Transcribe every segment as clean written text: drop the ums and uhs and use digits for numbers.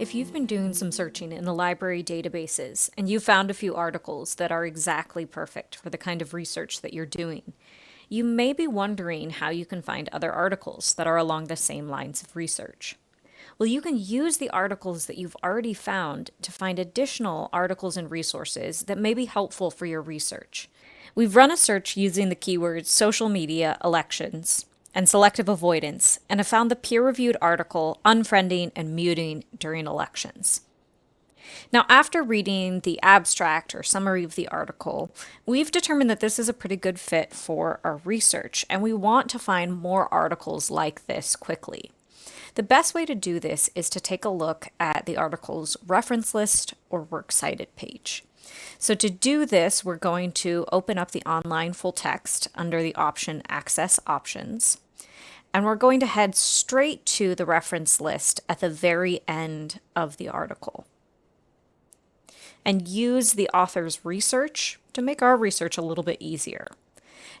If you've been doing some searching in the library databases and you found a few articles that are exactly perfect for the kind of research that you're doing, you may be wondering how you can find other articles that are along the same lines of research. Well, you can use the articles that you've already found to find additional articles and resources that may be helpful for your research. We've run a search using the keywords social media, elections, and selective avoidance, and have found the peer-reviewed article Unfriending and Muting During Elections. Now, after reading the abstract or summary of the article, we've determined that this is a pretty good fit for our research, and we want to find more articles like this quickly. The best way to do this is to take a look at the article's reference list or works cited page. So to do this, we're going to open up the online full text under the option Access Options, and we're going to head straight to the reference list at the very end of the article and use the author's research to make our research a little bit easier.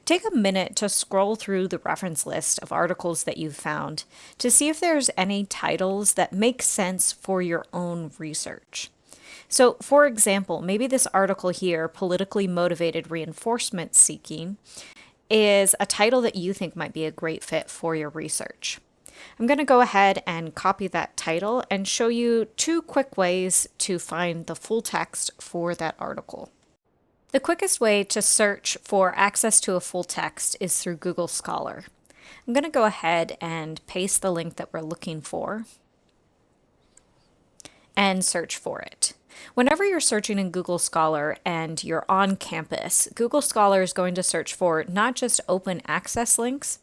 Take a minute to scroll through the reference list of articles that you've found to see if there's any titles that make sense for your own research. So, for example, maybe this article here, Politically Motivated Reinforcement Seeking, is a title that you think might be a great fit for your research. I'm going to go ahead and copy that title and show you two quick ways to find the full text for that article. The quickest way to search for access to a full text is through Google Scholar. I'm going to go ahead and paste the link that we're looking for and search for it. Whenever you're searching in Google Scholar and you're on campus, Google Scholar is going to search for not just open access links,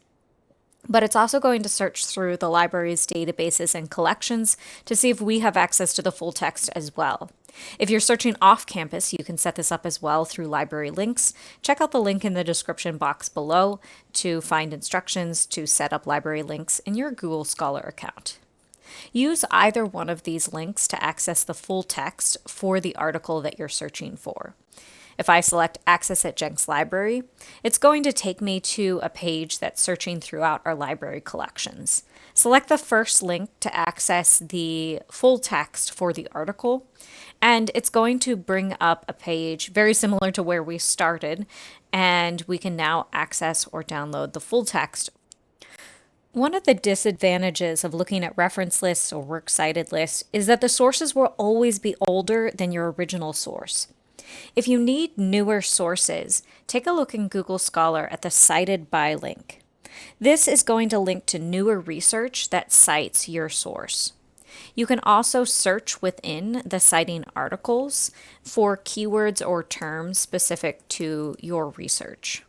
but it's also going to search through the library's databases and collections to see if we have access to the full text as well. If you're searching off campus, you can set this up as well through library links. Check out the link in the description box below to find instructions to set up library links in your Google Scholar account. Use either one of these links to access the full text for the article that you're searching for. If I select Access at Jenks Library, it's going to take me to a page that's searching throughout our library collections. Select the first link to access the full text for the article, and it's going to bring up a page very similar to where we started, and we can now access or download the full text. One of the disadvantages of looking at reference lists or works cited lists is that the sources will always be older than your original source. If you need newer sources, take a look in Google Scholar at the Cited By link. This is going to link to newer research that cites your source. You can also search within the citing articles for keywords or terms specific to your research.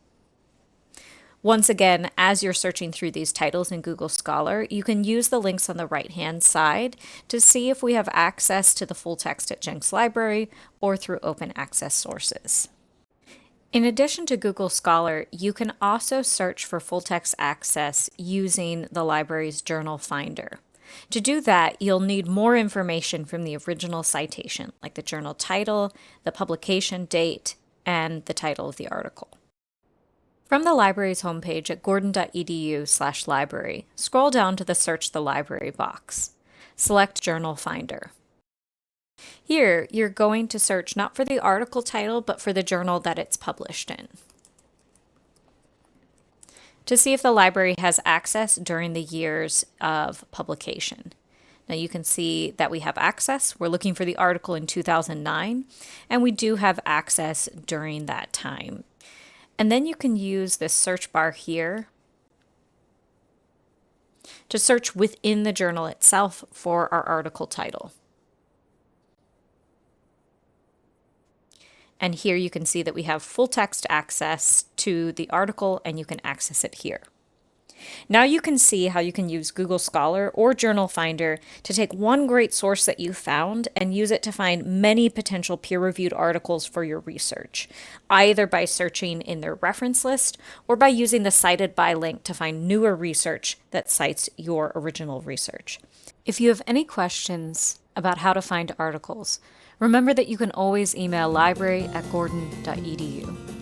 Once again, as you're searching through these titles in Google Scholar, you can use the links on the right-hand side to see if we have access to the full text at Jenks Library or through open access sources. In addition to Google Scholar, you can also search for full text access using the library's journal finder. To do that, you'll need more information from the original citation, like the journal title, the publication date, and the title of the article. From the library's homepage at gordon.edu/library, scroll down to the Search the Library box. Select Journal Finder. Here, you're going to search not for the article title, but for the journal that it's published in, to see if the library has access during the years of publication. Now you can see that we have access. We're looking for the article in 2009, and we do have access during that time. And then you can use this search bar here to search within the journal itself for our article title. And here you can see that we have full text access to the article, and you can access it here. Now you can see how you can use Google Scholar or Journal Finder to take one great source that you found and use it to find many potential peer-reviewed articles for your research, either by searching in their reference list or by using the Cited By link to find newer research that cites your original research. If you have any questions about how to find articles, remember that you can always email library@gordon.edu.